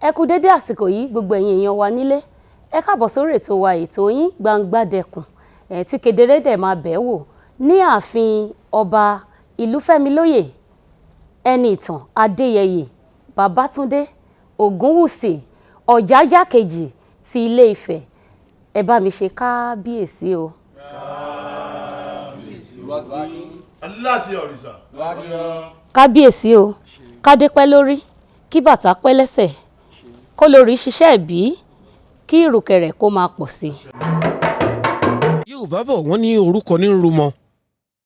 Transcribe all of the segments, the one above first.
Ẹ kú dédé àsìkò yìí gbogbo ẹ̀yin èèyàn wa nílé. Ẹ káàbọ̀ sórí ètò wa ètò yín Gbangba Dẹkùn. Tí kedere dẹ̀ máa bẹ̀ wò ní ààfin ọba Ìlúfẹ́milóyè Ẹniìtàn Adéyẹyè Babátúndé Ògúnwùsì Ọ̀jájá kejì ti Ilé Ifẹ̀. Ẹ bá mi ṣe kábíyèsí o. Kábíyèsí o, kádé pẹ́ lórí, kí bàtà pẹ́ lẹ́sẹ̀, kó lórí ṣiṣẹ́ ìbí, kí ìrùkẹ̀rẹ̀ kó máa pọ̀ sí. Yorùbá bọ̀ wọ́n ní orúkọ ní rumọ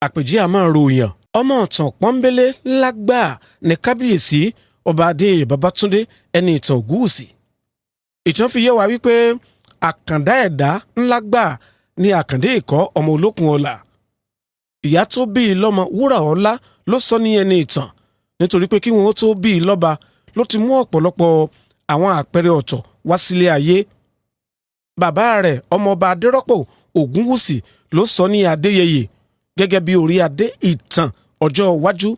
àpèjì a máa ròyàn ọmọ ọ̀tàn pọ́nbélé lágbà ní kábíyèsí ọba Adéyẹyè Babátúndé Ẹniìtàn Ògúnwùsì. Ìtàn fi yé wa wípé àkàndá ẹ̀dá ńlá gbà ní àkàndé ìkọ́ ọmọ olókun ọlà. Ìyá tó bí i lọ́mọ wúrà ọlá ló sọ ní Ẹniìtàn nítorí pé kí wọ́n tó bí i lọ́ba ló ti mú ọ̀pọ̀lọpọ̀ àwọn àpẹẹrẹ ọ̀tọ̀ wá sílé ayé. Bàbá rẹ̀ ọmọọba Adérọ́pò Ògúnwùsì ló sọ ní Adéyẹyè gẹ́gẹ́ bí orí adé ìtàn ọjọ́ iwájú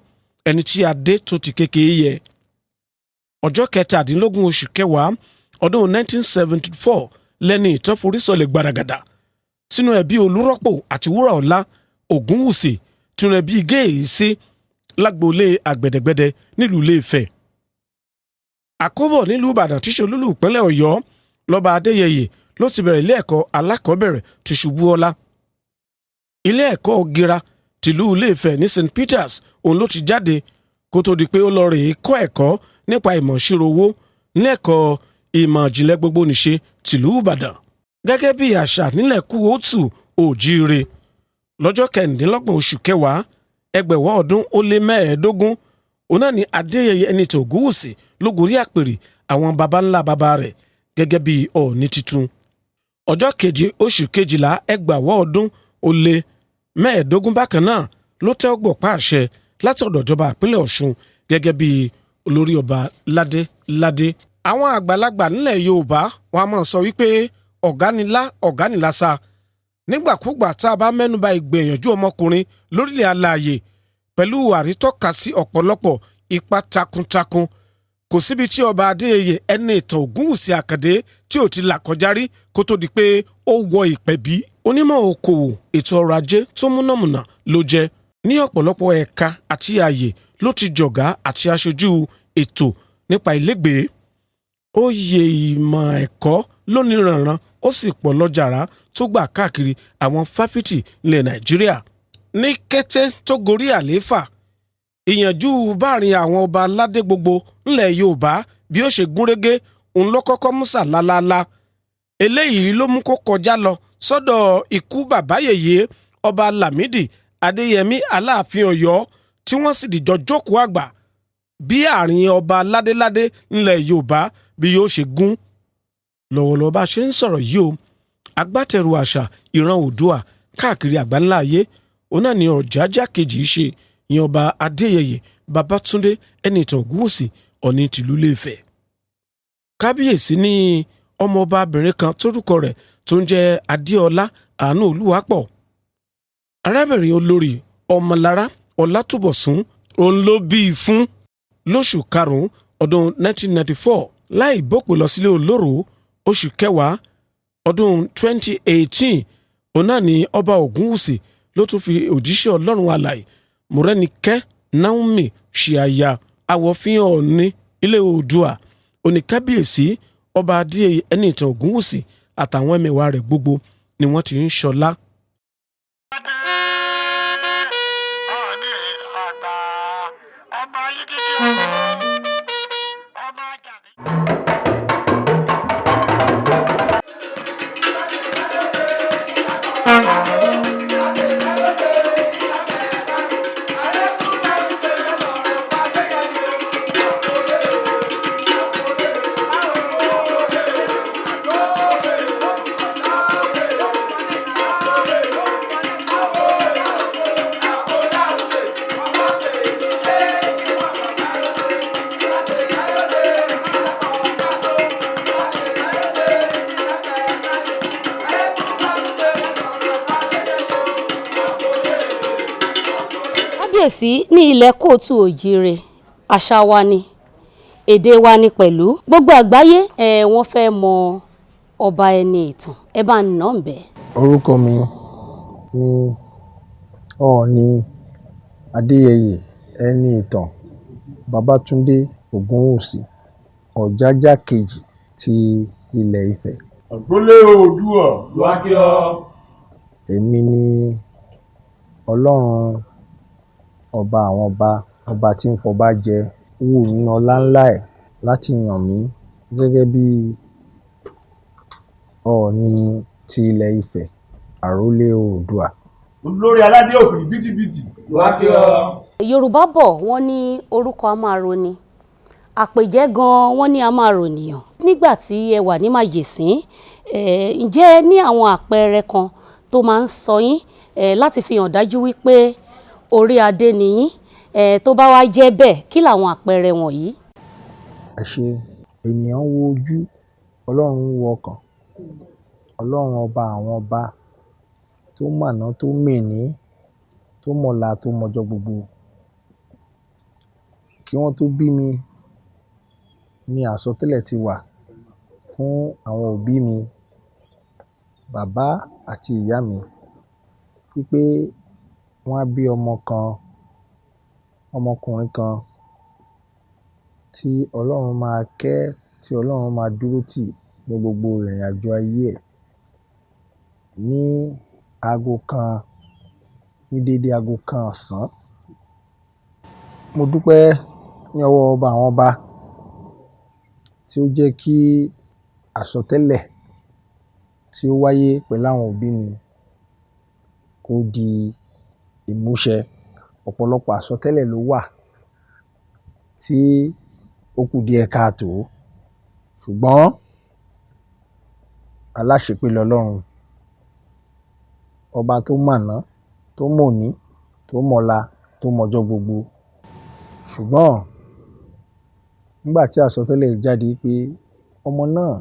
ẹni tí adé tó ti kékeré yẹ. Ọjọ́ 17 oṣù kẹwàá ọdún 1974 lẹ́nìtàn forí sọlẹ̀ gbaragada sínú ẹbí Olúrọ́pò àti Wúràọlá Ògúnwùsì tún ẹbí Géèsí lágboolé Àgbẹ̀dẹ̀gbẹ̀dẹ nílùú Ilé Ifẹ̀. Àkóbọ̀ nílùú Ìbàdàn tíṣe olúlu ìpínlẹ̀ Ọ̀yọ́ lọ́ba Adéyẹyè ló ti bẹ̀rẹ̀ ilé ẹ̀kọ́ alákọ̀ọ́bẹ̀rẹ̀ ti Ṣubúọlá. Ilé ẹ̀kọ́ gíra tìlú Ilé Ifẹ̀ ní St Peters òun ló ti jáde kó tó di pé ó lọ rèé kọ́ ẹ̀kọ́ nípa ìmọ̀ ìṣirò owó nílẹ̀kọ́ ìmọ̀ ìjìnlẹ̀ gbogbo nìṣe tìlú Ìbàdàn. Gẹ́gẹ́ bí àṣà nílẹ̀ Kúòtù Òjíire lọ́jọ́ 26 oṣù kẹwàá ẹgbẹ̀wọ́ ọdún ó lé mẹ́ẹ̀ẹ́dógún òun náà ni Adéyẹyè Ẹniìtàn Ògúnwùsì ló gorí àpèrè àwọn baba ńlá baba rẹ̀ gẹ́gẹ́ bí Ọọ̀ni tuntun. Ọjọ́ 7 oṣù kejìlá ẹgbàwọ́ ọdún ó lé mẹ́ẹ̀ẹ́dógún bákan náà ló tẹ́ ọgbọ̀pá àṣẹ láti ọ̀dọ̀ ìjọba ìpínlẹ̀ Ọ̀ṣun gẹ́gẹ́ bí olórí ọba ládé. Àwọn àgbàlagbà nílẹ̀ Yorùbá wọn a máa sọ wípé ọ̀gánilá ọ̀gánilásá nígbàkúgbà tá a bá mẹ́nuba ìgbìyànjú ọmọkùnrin lórílẹ̀ alààyè pẹ̀lú àrítọ́ka sí ọ̀pọ̀lọpọ̀ ipa takuntakun kò síbi tí ọba Adéyẹyè Ẹniìtàn Ògúnwùsì Àkàndé tí ò ti là kọjá rí kó tó di pé ó wọ ìpẹ̀bí. Onímọ̀ okòwò ètò ọrọ̀ ajé tó múnàmúnà ló jẹ́ ní ọ̀pọ̀lọpọ̀ ẹ̀ka àti ààyè ló ti jọ̀gá àti aṣojú ètò nípa ilégbèé. Oyè ìmọ̀ ẹ̀kọ́ lóníranran ó sì pọ̀ lọ́jàrá tó gbà káàkiri àwọn fáfitì ilẹ̀ Nàìjíríà. Ní kété tó gorí àlééfà ìyànjú báàrin àwọn ọba aládé gbogbo ńlẹ̀ Yorùbá bí ó ṣe gúnrégé òun ló kọ́kọ́ músà lálálá. Eléyìí ló mú kó kọjá lọ sọ́dọ̀ ikú bàbá yèyé ọba Lámídì Adéyẹmí Aláàfin Ọ̀yọ́ tí wọ́n sì dìjọ jókòó àgbà bí àárín ọba ládéládé ńlẹ̀ Yorùbá bí yóò ṣe gún. Lọ́wọ́lọ́wọ́ bá ṣe ń sọ̀rọ̀ yìí o agbátẹrù àṣà ìran Oòduà káàkiri àgbáńlá ayé òun náà ni Ọ̀jájá kejì ṣe ìyẹn ọba Adéyẹyè Babátúndé Ẹniìtàn Ògúnwùsì Ọọ̀ni tìlú Ilé Ifẹ̀. Kábíyèsí ní ọmọọbabìnrin kan tórúkọ rẹ̀ tó ń jẹ́ Adéọlá Àánú Olúwapọ̀. Arábìnrin olórí Ọmọlára Ọlátúbọ̀sún òun ló bí i fún lóṣù karùn-ún ọdún 1994 láì bópè lọ sílé olóró oṣù kẹwàá ọdún 2018 òun náà ni ọba Ògúnwùsì ló tún fi òjíṣẹ́ Ọlọ́run alààyè Mọ́rẹ́nikẹ́ Naomi ṣe aya Awọ̀fin Ọọ̀ni ilé Oòduà oníkábíyèsí ọba Adéyẹyè Ẹniìtàn Ògúnwùsì àtàwọn ẹmẹ̀wà rẹ̀ gbogbo ni wọ́n ti ń ṣọlá. Kábíyèsí ní ilẹ̀ Kóòtù Òjíire àṣà wa ni èdè wa ni pẹ̀lú gbogbo àgbáyé wọ́n fẹ́ mọ ọba ẹni ìtàn ẹ bá nà ń bẹ́. Orúkọ mi ni Ọọ̀ni Adéyẹyè ẹni ìtàn Babátúndé Ògúnwùsì Ọ̀jájá kejì ti ilẹ̀ Ifẹ̀. Àgbólé Oòduà Lúákíá. Èmi ni Ọlọ́run ọba àwọn ọba tí ń fọba jẹ wù nínú ọlá ńlá ẹ̀ láti yàn mí gẹ́gẹ́ bí Ọọ̀ni ti ilẹ̀ Ifẹ̀ àrólé Oòduà. Olórí aládé òkìrì bìtìbìtì Lúákíá. Yorùbá bọ̀ wọ́n ní orúkọ a máa roni àpèjẹ́ gan wọ́n ní a máa rònìyàn. Nígbà tí ẹ wà ní Màjèsín ǹjẹ́ ẹ ní àwọn àpẹẹrẹ kan tó máa ń sọ yín láti fi hàn dájú wípé orí adé ni yín tó bá wá jẹ́ bẹ́ẹ̀ kí làwọn àpẹẹrẹ wọ̀nyí? Ẹ ṣé. Ènìyàn wo ojú, Ọlọ́run wo ọkàn. Ọlọ́run ọba àwọn ọba tó mọ̀nà tó mèní tó mọ̀la tó mọjọ́ gbogbo. Kí wọ́n tó bí mi ni àsọtẹ́lẹ̀ ti wà fún àwọn òbí mi, bàbá àti ìyá mi wípé wọ́n á bí ọmọkùnrin kan tí Ọlọ́run máa kẹ́, tí Ọlọ́run máa dúró tì ní gbogbo ìrìn àjò ayé ẹ̀. Ní dédé aago kan ọ̀sán. Mo dúpẹ́ ní ọwọ́ ọba àwọn ọba tí ó jẹ́ kí àsọtẹ́lẹ̀ tí ó wáyé pẹ̀lú àwọn òbí mi kó di ìmúṣẹ. Ọ̀pọ̀lọpọ̀ àsọtẹ́lẹ̀ ló wà tí ó kù díẹ̀ káàtó ṣùgbọ́n aláṣepé lọlọ́run. Ọba tó mọ̀nà tó mòní tó mọ̀la tó mọjọ́ gbogbo. Ṣùgbọ́n nígbà tí àsọtẹ́lẹ̀ jáde pé ọmọ náà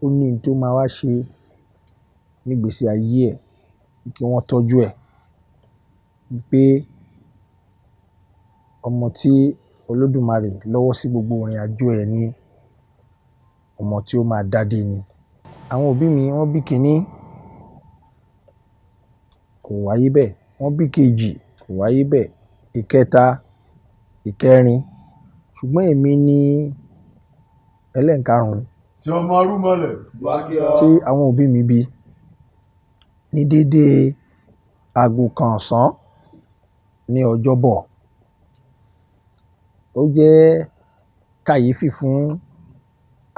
ó ní ohun tó máa wá ṣe nígbésí ayé ẹ̀ kí wọ́n tọ́jú ẹ̀, pé ọmọ tí Olódùmarè lọ́wọ́ sí gbogbo ìrìn àjò ẹ̀ ni ọmọ tí ó máa dádé ni. Àwọn òbí mi wọ́n bí kìíní kò wáyé bẹ́ẹ̀, wọ́n bí kejì kò wáyé bẹ́ẹ̀, ìkẹta, ìkẹrin, ṣùgbọ́n èmi ni ẹlẹ́ẹ̀karùn-ún tí ọmọ arúmọlẹ̀ Lúákíá. Tí àwọn òbí mi bí ní dédé aago kan ọ̀sán ní ọjọ́bọ̀. Ó jẹ́ kàyéfì fún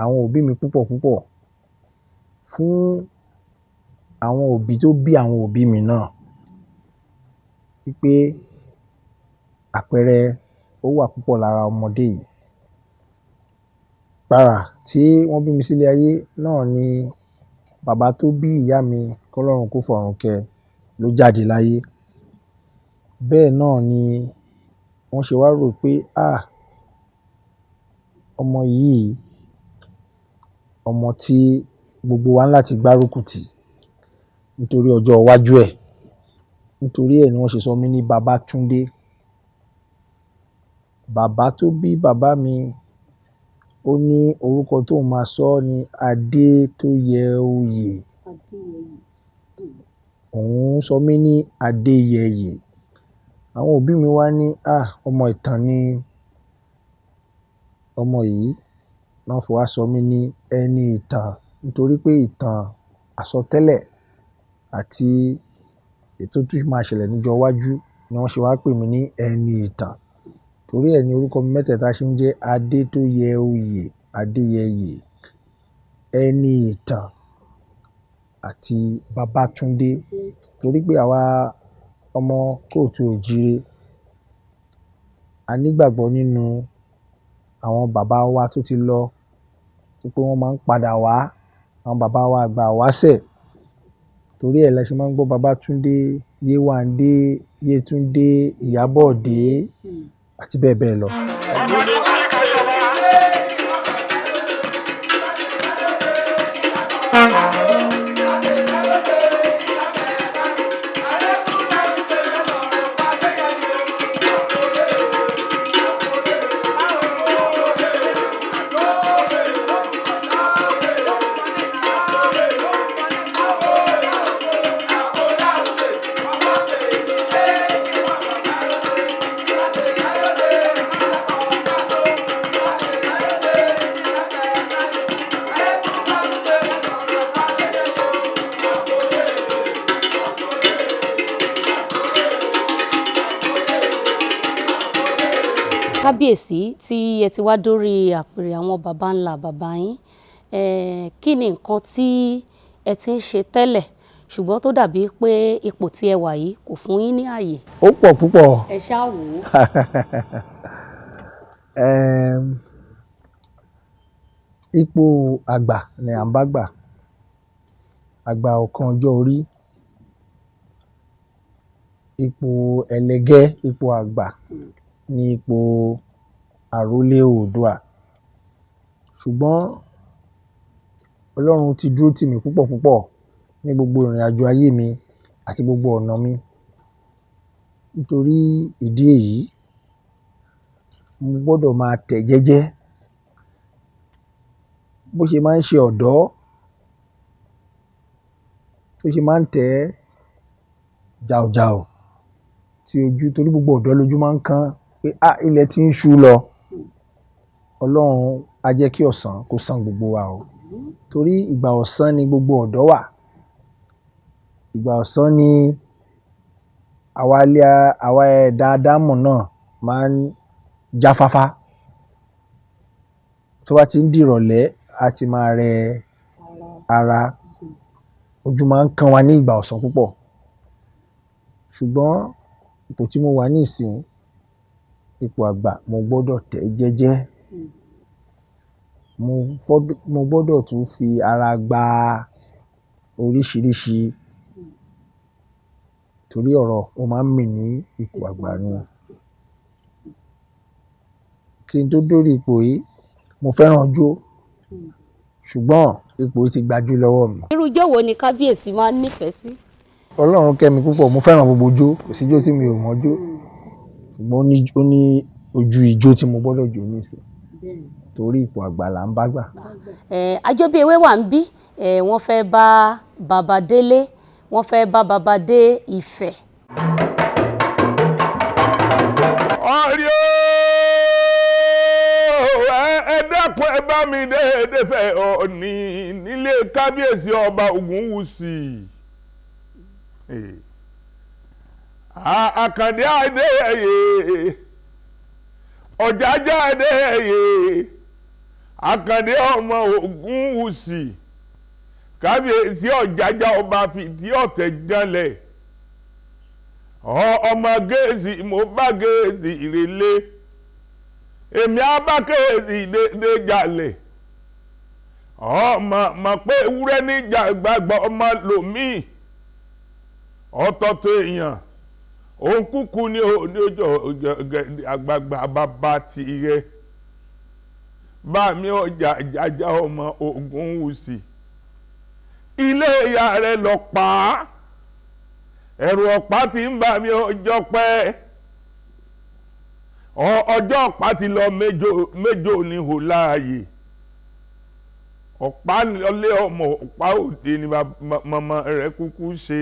àwọn òbí mi púpọ̀ fún àwọn òbí tó bí àwọn òbí mi náà wípé àpẹẹrẹ ó wà púpọ̀ lára ọmọdé yìí. Gbàrà tí wọ́n bí mi sílé ayé náà ni bàbá tó bí ìyá mi kọ́lọ́run kó fọ̀run kẹ́ ló jáde láyé. Bẹ́ẹ̀ náà ni wọ́n ṣe wá rò pé ọmọ yìí ọmọ tí gbogbo wa ń láti gbárùkù tì nítorí ọjọ́ iwájú ẹ̀. Nítorí ẹ̀ ni wọ́n ṣe sọ mí ní Babátúndé. Bàbá tó bí bàbá mi ó ní orúkọ tóun máa sọ ní Adétóyẹoyè. Òun sọ mí ní Adéyẹyè. Àwọn òbí mi wá ní ọmọ ìtàn ni ọmọ yìí, náà fi wá sọ mí ní ẹni ìtàn nítorí pé ìtàn àsọtẹ́lẹ̀ àti ètò tó máa ṣẹlẹ̀ níjọ́ iwájú ni wọ́n ṣe wá pè mí ní ẹni ìtàn. Torí ẹ̀ ni orúkọ mi mẹ́tẹ̀ẹ̀ta ṣe ń jẹ́ Adétóyẹoyè, Adéyẹyè, ẹni ìtàn àti Babátúndé. Torí pé àwa ọmọ kóòtù òjíire a nígbàgbọ́ nínú àwọn bàbá wa tó ti lọ pé wọ́n máa ń padà wá, àwọn bàbá wa àgbà wáṣẹ̀. Torí ẹ̀ la ṣe máa ń gbọ́ Babátúndé, Yéwándé, Yétúndé, Ìyábọ̀dé àti bẹ́ẹ̀ bẹ́ẹ̀ lọ. kábíyèsí tí ẹ ti wá dórí àpèrè àwọn baba ńlá baba yín, kí ni nǹkan tí ẹ ti ń ṣe tẹ́lẹ̀ ṣùgbọ́n tó dàbí pé ipò tí ẹ wà yìí kò fún yín ní ààyè? ó pọ̀ púpọ̀. ẹ ṣáà wò ó. Ipò àgbà ni à ń bá gbà. Àgbà ọ̀kan ọjọ́ orí. Ipò ẹlẹgẹ́, ipò àgbà ní ipò àrólé Oòduà. Ṣùgbọ́n Ọlọ́run ti dúró tì mí púpọ̀ púpọ̀ ní gbogbo ìrìn àjò ayé mi àti gbogbo ọ̀nà mi. Nítorí ìdí èyí, mo gbọ́dọ̀ máa tẹ̀ jẹ́jẹ́. Bó ṣe máa ń ṣe ọ̀dọ́, tó ṣe máa ń tẹ̀ jàùjàù tí ojú, torí gbogbo ọ̀dọ́ lójú máa ń kán pé ilẹ̀ ti ń ṣú lọ. Ọlọ́run á jẹ́ kí ọ̀sán kó sán gbogbo wa o. Torí ìgbà ọ̀sán ni gbogbo ọ̀dọ́ wà. Ìgbà ọ̀sán ni àwa ẹ̀dá Ádámọ̀ náà máa ń jáfáfá. Tó bá ti ń dìrọ̀lẹ́, a ti máa rẹ ara. Ojú máa ń kán wa ní ìgbà ọ̀sán púpọ̀. Ṣùgbọ́n ipò tí mo wà nísìnyí, ipò àgbà, mo gbọ́dọ̀ tẹ̀ jẹ́jẹ́. Mo gbọ́dọ̀ tún fi ara gba oríṣiríṣi. Torí ọ̀rọ̀ ó máa ń mì ní ipò àgbà ni. Kí n tó dórí ipò yìí, mo fẹ́ràn ijó. Ṣùgbọ́n ipò yìí ti gbajú lọ́wọ́ mi. Irú ijó wo ni kábíyèsí máa ń nífẹ̀ẹ́ sí? Ọlọ́run kẹ́ mi púpọ̀, mo fẹ́ràn gbogbo ijó. Kò sí ijó tí mi ò mọ̀ jó. Ṣùgbọ́n ó ní ojú ijó tí mo gbọ́dọ̀ jó nísìn. Torí ipò àgbà là ń bá gbà. Àjọbíewé wà ń bí, wọ́n fẹ́ bá baba délé, wọ́n fẹ́ bá baba dé Ifẹ̀. ọ̀rí o ẹ dákun ẹ bá mi déédéé fẹ́ Ọọ̀ni nílé kábíyèsí ọba Ògúnwùsì. Àkàndé Adéyẹyè, Ọ̀jájá Adéyẹyè, Àkàndé ọmọ Ògúnwùsì, kábíyèsí Ọ̀jájá ọba fìdí ọ̀tẹ̀ janlẹ̀. Ọmọ Géèsì mo bá Géèsì ìrèlé, èmi á bá Géèsì dédé jalè. Mọ̀ pé ewúrẹ́ níjà gbàgbọ́ ọmọ lòmíì ọ̀tọ̀tọ̀ èèyàn òun kúkú ní ojú àgbààgbà bàbá tirẹ̀. Bá mi Ọ̀jájá ọmọ Ògúnwùsì, ilé ìyá rẹ̀ lọ pa á. Ẹ̀rù ọ̀pá ti ń bà mí ọjọ́ pẹ́. Ọjọ́ ọ̀pá ti lọ méjò ní hò láàyè. Ọ̀pá lọlé ọmọ ọ̀pá òde ni màmá rẹ̀ kúkú ṣe.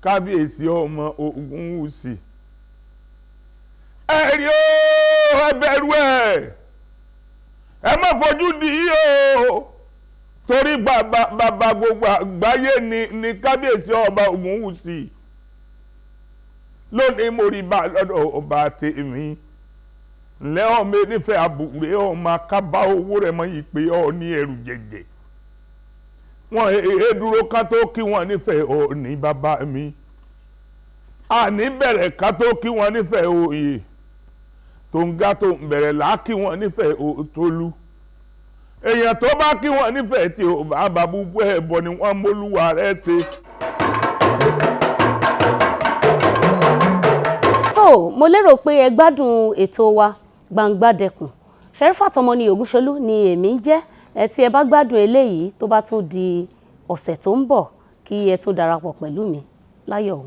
Kábíyèsí ọmọ Ògúnwùsì, ẹ̀rí o, ẹ bẹ̀rù ẹ̀, ẹ má fojú di í o. Torí bàbá gbogbo àgbáyé ni kábíyèsí ọba Ògúnwùsì. Lónìí mo rí bá lọ́dọ̀ ọba tèmi. Ǹlẹ́ ọmọ nífẹ̀ẹ́ àbúrẹ́ ọmọ akábá owó rẹ̀ mọ́ yìí pé ọ ní ẹrù jẹ̀jẹ̀. Wọ́n èé dúró ká tó kí wọ́n nífẹ̀ẹ́ Ọọ̀ni bàbá mi. Àní bẹ̀rẹ̀ ká tó kí wọ́n nífẹ̀ẹ́ oyè. Tó ń ga tó ń bẹ̀rẹ̀ là á kí wọ́n nífẹ̀ẹ́ Tolú. Èèyàn tó bá kí wọ́n nífẹ̀ẹ́ tí ò bá bàbúbú ẹ̀bọ ni wọ́n mólúwa rẹ̀ ṣe. Mo lérò pé ẹ gbádùn ètò wa Gbangbadẹkùn. Sherifat Ọmọní Ògúnṣolú ni èmi ń jẹ́. Tí ẹ bá gbádùn eléyìí tó bá tún di ọ̀sẹ̀ tó ń bọ̀, kí ẹ tún darapọ̀ pẹ̀lú mi láyọ̀ o.